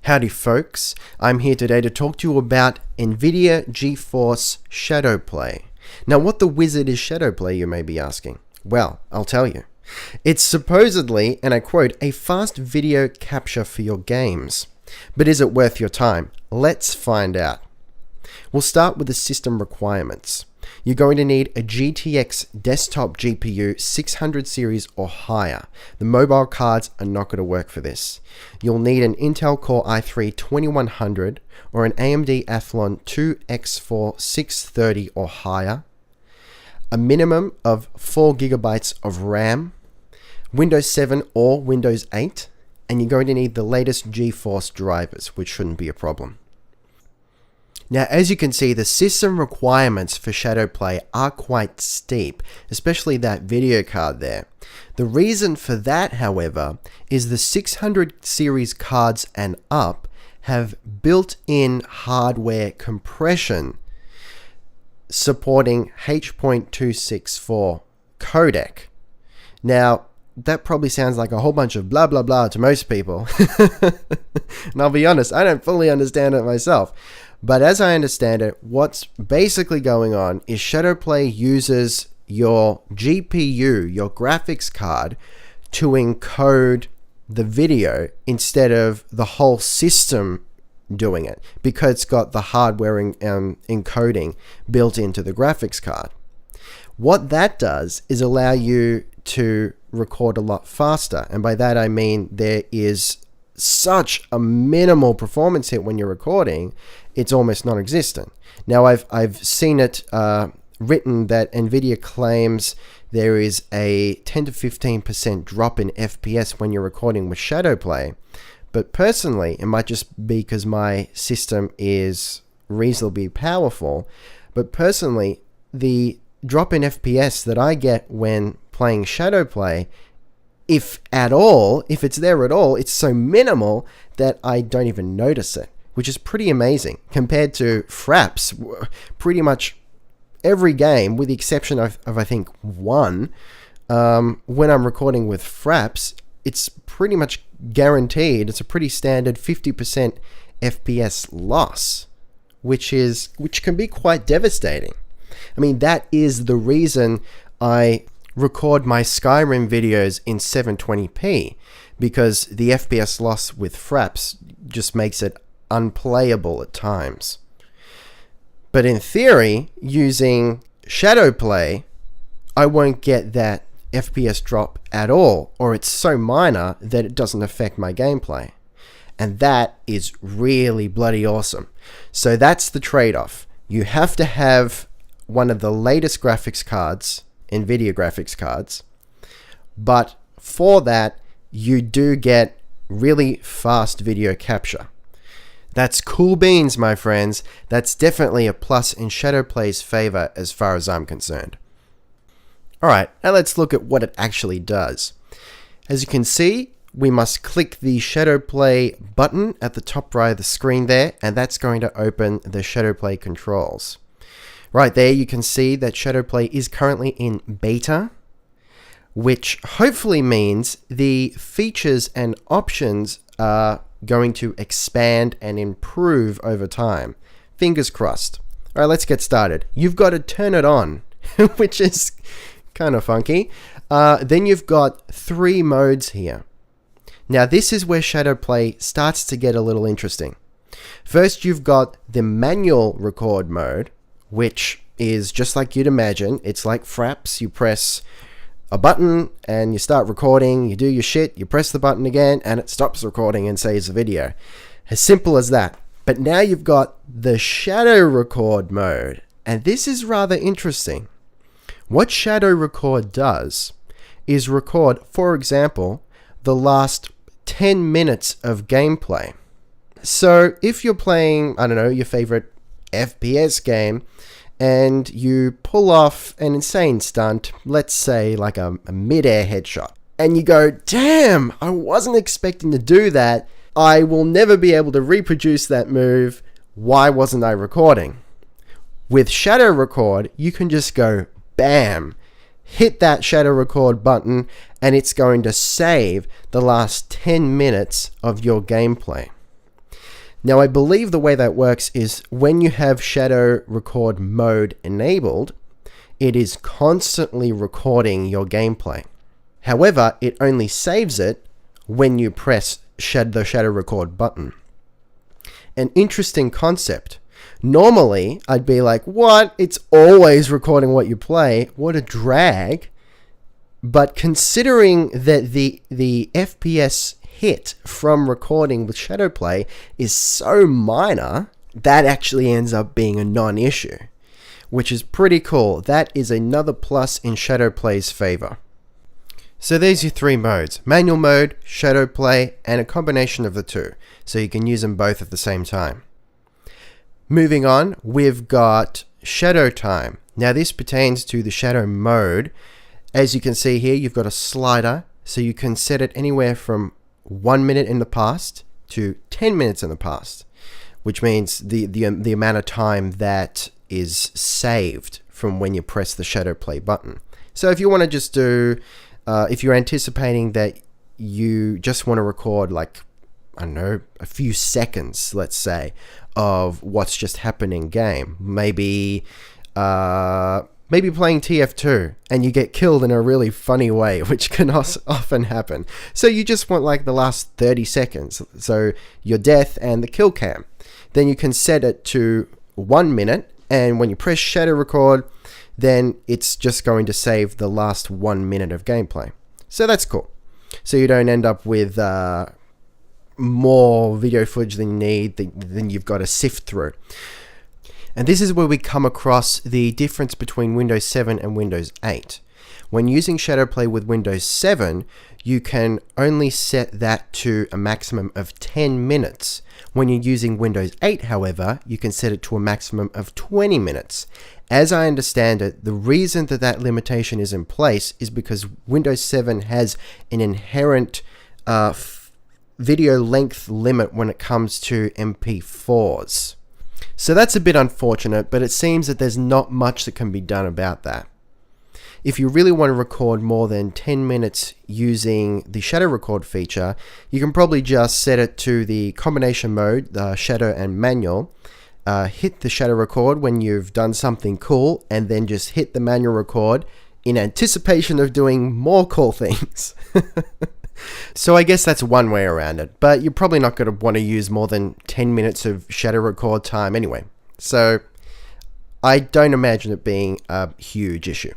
Howdy folks, I'm here today to talk to you about Nvidia GeForce ShadowPlay. Now what the wizard is ShadowPlay, you may be asking? Well, I'll tell you. It's supposedly, and I quote, a fast video capture for your games. But is it worth your time? Let's find out. We'll start with the system requirements. You're going to need a GTX desktop GPU 600 series or higher. The mobile cards are not going to work for this. You'll need an Intel Core i3-2100 or an AMD Athlon II X4 630 or higher. A minimum of 4 GB of RAM, Windows 7 or Windows 8, and you're going to need the latest GeForce drivers, which shouldn't be a problem. Now, as you can see, the system requirements for ShadowPlay are quite steep, especially that video card there. The reason for that, however, is the 600 series cards and up have built-in hardware compression supporting H.264 codec. Now, that probably sounds like a whole bunch of blah blah blah to most people. And I'll be honest, I don't fully understand it myself. But as I understand it, what's basically going on is ShadowPlay uses your GPU, your graphics card, to encode the video instead of the whole system doing it, because it's got the hardware encoding built into the graphics card. What that does is allow you to record a lot faster, and by that I mean there is such a minimal performance hit when you're recording, it's almost non-existent. Now I've seen it written that Nvidia claims there is a 10 to 15% drop in FPS when you're recording with ShadowPlay, but personally, it might just be because my system is reasonably powerful, but personally, the drop in FPS that I get when playing ShadowPlay, if at all, if it's there at all, it's so minimal that I don't even notice it, which is pretty amazing compared to FRAPS. Pretty much every game, with the exception of I think one, when I'm recording with FRAPS, it's pretty much guaranteed. It's a pretty standard 50% FPS loss, which can be quite devastating. I mean, that is the reason I record my Skyrim videos in 720p, because the FPS loss with FRAPS just makes it unplayable at times. But in theory, using ShadowPlay, I won't get that FPS drop at all, or it's so minor that it doesn't affect my gameplay. And that is really bloody awesome. So that's the trade-off. You have to have one of the latest graphics cards, Nvidia graphics cards, but for that you do get really fast video capture. That's cool beans, my friends. That's definitely a plus in ShadowPlay's favor as far as I'm concerned. Alright, now let's look at what it actually does. As you can see, we must click the ShadowPlay button at the top right of the screen there, and that's going to open the ShadowPlay controls. Right there, you can see that ShadowPlay is currently in beta, which hopefully means the features and options are going to expand and improve over time. Fingers crossed. All right, let's get started. You've got to turn it on, which is kind of funky. Then you've got 3 modes here. Now, this is where ShadowPlay starts to get a little interesting. First, you've got the manual record mode, which is just like you'd imagine. It's like FRAPS. You press a button and you start recording, you do your shit, you press the button again, and it stops recording and saves the video. As simple as that. But now you've got the shadow record mode, and this is rather interesting. What shadow record does is record, for example, the last 10 minutes of gameplay. So if you're playing, I don't know, your favorite FPS game, and you pull off an insane stunt, let's say like a mid-air headshot, and you go, damn, I wasn't expecting to do that, I will never be able to reproduce that move, why wasn't I recording? With shadow record, you can just go bam, hit that shadow record button, and it's going to save the last 10 minutes of your gameplay. Now, I believe the way that works is when you have shadow record mode enabled, it is constantly recording your gameplay. However, it only saves it when you press the shadow record button. An interesting concept. Normally, I'd be like, what? It's always recording what you play. What a drag. But considering that the FPS hit from recording with ShadowPlay is so minor, that actually ends up being a non-issue, which is pretty cool. That is another plus in ShadowPlay's favor. So there's your three modes: manual mode, ShadowPlay, and a combination of the two, so you can use them both at the same time. Moving on, we've got shadow time. Now this pertains to the shadow mode. As you can see here, you've got a slider, so you can set it anywhere from 1 minute in the past to 10 minutes in the past, which means the amount of time that is saved from when you press the ShadowPlay button. So if you want to just do, if you're anticipating that you just want to record like, I don't know, a few seconds, let's say, of what's just happened in game, maybe playing TF2 and you get killed in a really funny way, which can often happen. So you just want like the last 30 seconds, so your death and the kill cam. Then you can set it to 1 minute, and when you press shadow record, then it's just going to save the last 1 minute of gameplay. So that's cool. So you don't end up with more video footage than you need, than you've got to sift through. And this is where we come across the difference between Windows 7 and Windows 8. When using ShadowPlay with Windows 7, you can only set that to a maximum of 10 minutes. When you're using Windows 8, however, you can set it to a maximum of 20 minutes. As I understand it, the reason that that limitation is in place is because Windows 7 has an inherent video length limit when it comes to MP4s. So that's a bit unfortunate, but it seems that there's not much that can be done about that. If you really want to record more than 10 minutes using the shadow record feature, you can probably just set it to the combination mode, the shadow and manual, hit the shadow record when you've done something cool, and then just hit the manual record in anticipation of doing more cool things. So I guess that's one way around it, but you're probably not going to want to use more than 10 minutes of shadow record time anyway. So I don't imagine it being a huge issue.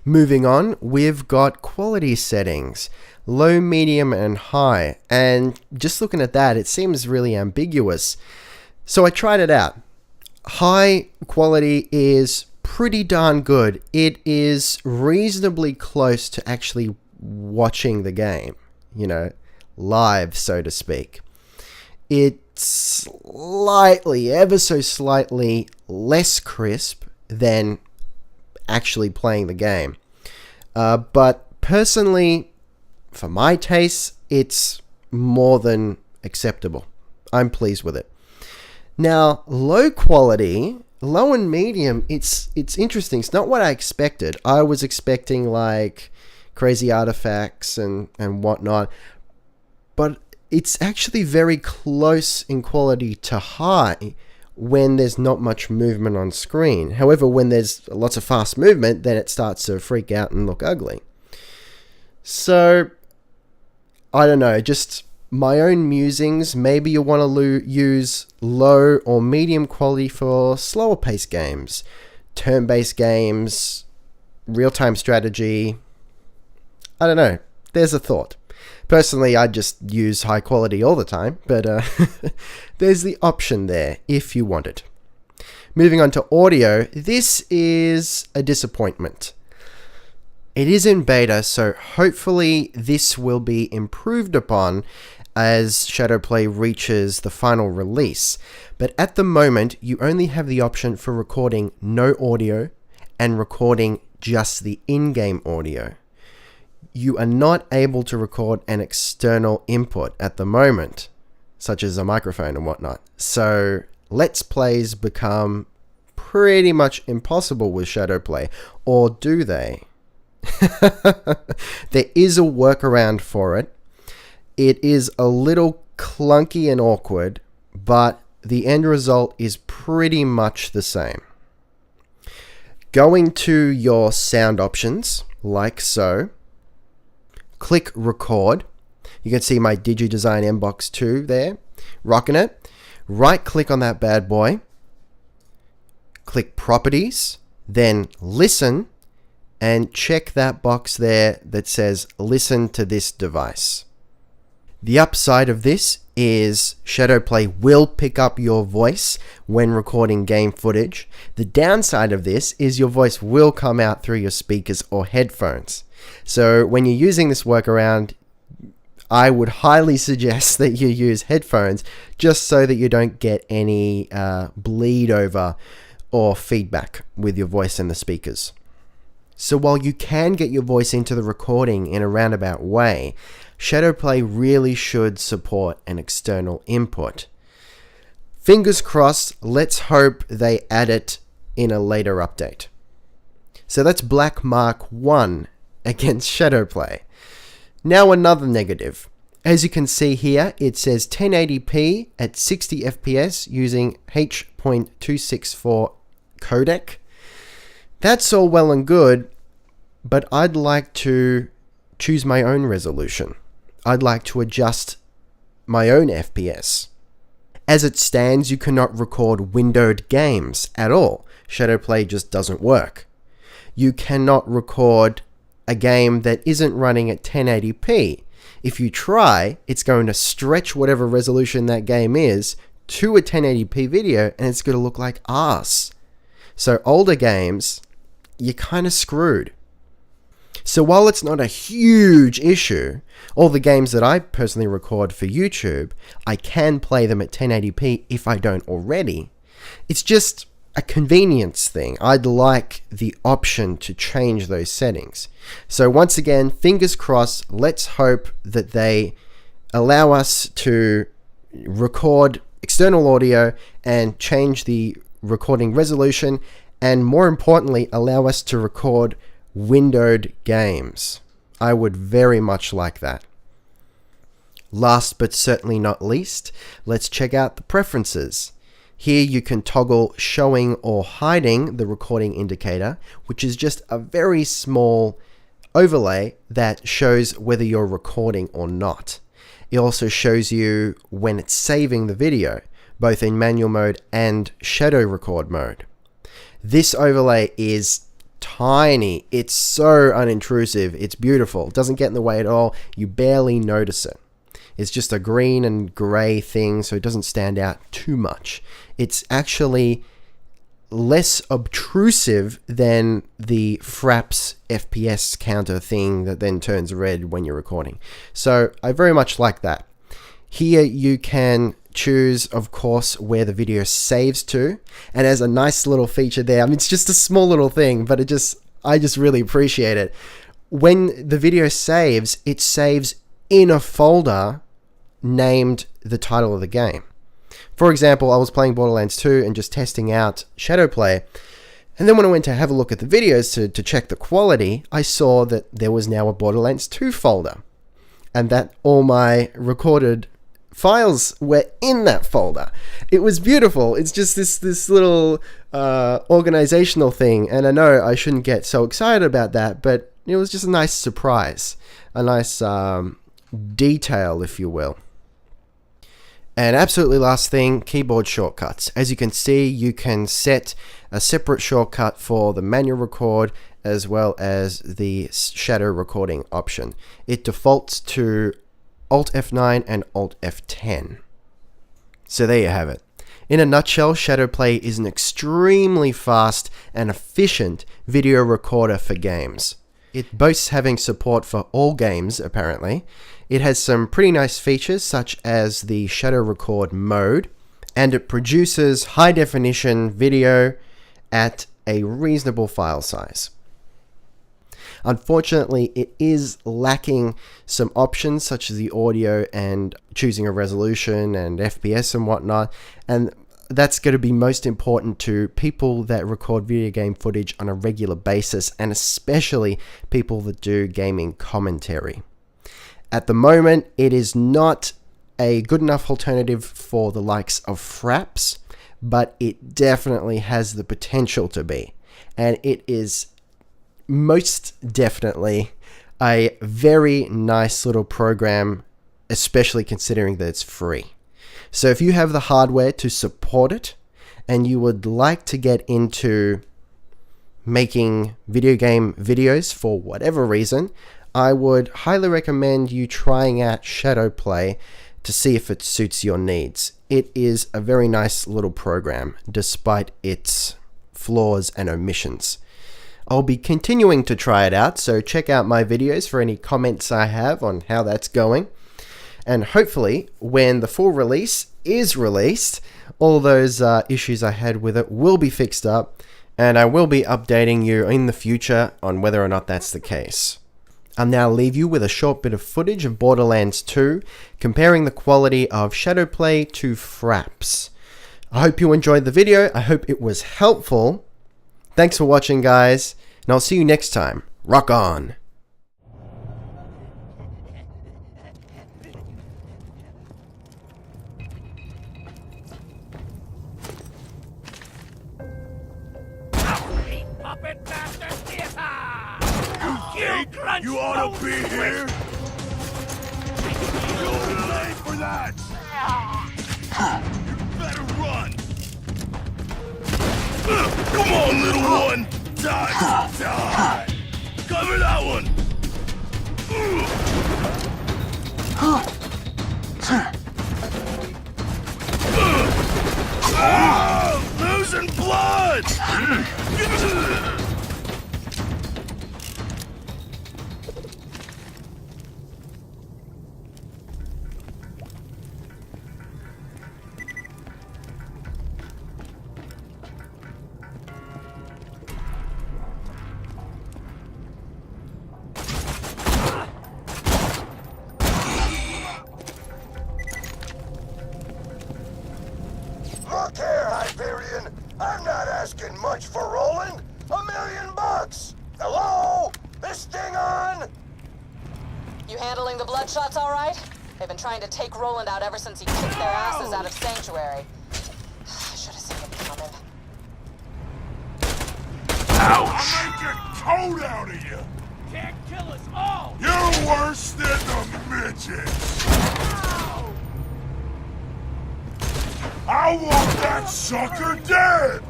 Moving on, we've got quality settings, low, medium, and high. And just looking at that, it seems really ambiguous. So I tried it out. High quality is pretty darn good. It is reasonably close to actually watching the game, live, so to speak. It's slightly, ever so slightly less crisp than actually playing the game. But personally, for my taste, it's more than acceptable. I'm pleased with it. Now, low quality, low and medium, it's interesting. It's not what I expected. I was expecting like crazy artifacts and whatnot, but it's actually very close in quality to high when there's not much movement on screen. However, when there's lots of fast movement, then it starts to freak out and look ugly. So I don't know, just my own musings. Maybe you want to use low or medium quality for slower paced games, turn-based games, real-time strategy. I don't know. There's a thought. Personally, I just use high quality all the time, but there's the option there if you want it. Moving on to audio, this is a disappointment. It is in beta, so hopefully this will be improved upon as ShadowPlay reaches the final release. But at the moment, you only have the option for recording no audio and recording just the in-game audio. You are not able to record an external input at the moment, such as a microphone and whatnot. So Let's Plays become pretty much impossible with ShadowPlay, or do they? There is a workaround for it. It is a little clunky and awkward, but the end result is pretty much the same. Going to your sound options, like so, click record. You can see my DigiDesign Mbox 2 there, rocking it. Right click on that bad boy, click properties, then listen, and check that box there that says listen to this device. The upside of this is ShadowPlay will pick up your voice when recording game footage. The downside of this is your voice will come out through your speakers or headphones. So when you're using this workaround, I would highly suggest that you use headphones just so that you don't get any bleed over or feedback with your voice and the speakers. So while you can get your voice into the recording in a roundabout way, ShadowPlay really should support an external input. Fingers crossed, let's hope they add it in a later update. So that's black mark 1 against ShadowPlay. Now another negative. As you can see here, it says 1080p at 60 FPS using H.264 codec. That's all well and good, but I'd like to choose my own resolution. I'd like to adjust my own FPS. As it stands, you cannot record windowed games at all. ShadowPlay just doesn't work. You cannot record a game that isn't running at 1080p. If you try, it's going to stretch whatever resolution that game is to a 1080p video, and it's going to look like arse. So older games, you're kind of screwed. So while it's not a huge issue, all the games that I personally record for YouTube, I can play them at 1080p if I don't already. It's just a convenience thing. I'd like the option to change those settings. So once again, fingers crossed, let's hope that they allow us to record external audio and change the recording resolution, and more importantly, allow us to record windowed games. I would very much like that. Last but certainly not least, let's check out the preferences. Here you can toggle showing or hiding the recording indicator, which is just a very small overlay that shows whether you're recording or not. It also shows you when it's saving the video, both in manual mode and shadow record mode. This overlay is tiny. It's so unintrusive. It's beautiful. It doesn't get in the way at all. You barely notice it. It's just a green and gray thing, so it doesn't stand out too much. It's actually less obtrusive than the FRAPS FPS counter thing that then turns red when you're recording. So I very much like that. Here you can choose, of course, where the video saves to, and as a nice little feature there, I mean, it's just a small little thing, but I just really appreciate it. When the video saves, it saves in a folder named the title of the game. For example, I was playing Borderlands 2 and just testing out ShadowPlay, and then when I went to have a look at the videos to check the quality, I saw that there was now a Borderlands 2 folder, and that all my recorded files were in that folder. It was beautiful. It's just this little organizational thing, and I know I shouldn't get so excited about that, but it was just a nice surprise, a nice detail, if you will. And absolutely last thing, keyboard shortcuts. As you can see, you can set a separate shortcut for the manual record as well as the shadow recording option. It defaults to Alt F9 and Alt F10. So there you have it. In a nutshell, ShadowPlay is an extremely fast and efficient video recorder for games. It boasts having support for all games, apparently. It has some pretty nice features such as the shadow record mode, and it produces high definition video at a reasonable file size. Unfortunately, it is lacking some options such as the audio and choosing a resolution and FPS and whatnot, and that's going to be most important to people that record video game footage on a regular basis, and especially people that do gaming commentary. At the moment, it is not a good enough alternative for the likes of FRAPS, but it definitely has the potential to be. And it is most definitely a very nice little program, especially considering that it's free. So if you have the hardware to support it and you would like to get into making video game videos for whatever reason, I would highly recommend you trying out ShadowPlay to see if it suits your needs. It is a very nice little program, despite its flaws and omissions. I'll be continuing to try it out, so check out my videos for any comments I have on how that's going. And hopefully, when the full release is released, all those issues I had with it will be fixed up, and I will be updating you in the future on whether or not that's the case. I'll now leave you with a short bit of footage of Borderlands 2, comparing the quality of ShadowPlay to FRAPS. I hope you enjoyed the video. I hope it was helpful. Thanks for watching, guys, and I'll see you next time. Rock on! You ought to be here! You're too late for that! You better run! Come on, little one! Die! Die! Cover that one! Losing blood! Look here, Hyperion. I'm not asking much for Roland. $1 million bucks. Hello? This thing on? You handling the bloodshots all right? They've been trying to take Roland out ever since he kicked their asses out of Sanctuary. I should have seen him coming. Ouch! I'll make a coat out of you! Can't kill us all! You're worse than the midgets! I want that sucker dead!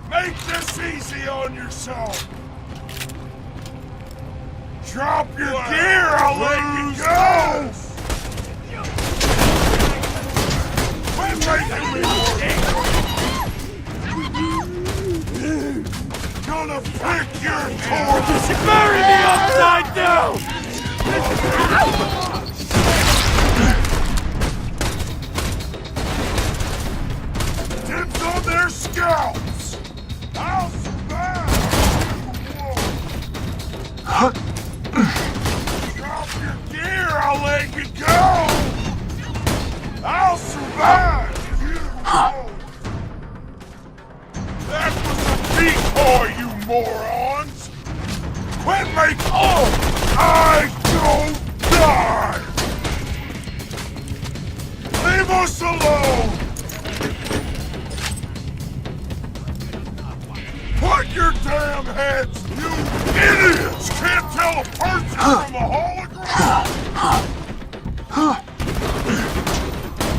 Make this easy on yourself! Drop your gear, I'll let you go! Quit making me work! Gonna pick your torch! Bury me upside down! Dibs on their scalps! I'll survive! Drop your gear, I'll let you go! I'll survive! You won't! That was a decoy, you morons! Quit making... Oh! I don't die! Leave us alone! Put your damn heads, you idiots! Can't tell a person from a hologram!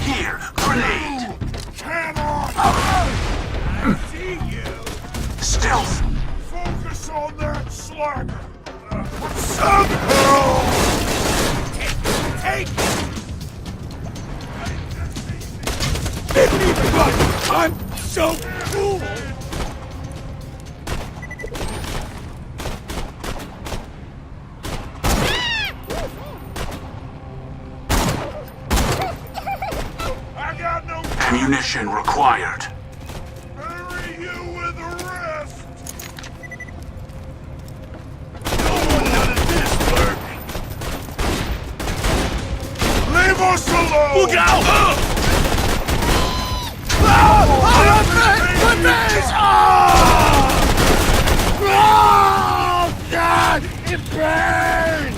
Here, grenade! Cannot! I see you! Stealth! Focus on that slacker! Somehow! Take me, but I'm so cool! Ammunition required. Bury you with the rest! No one does this work! Leave us alone! Look out! Oh, God! It burns!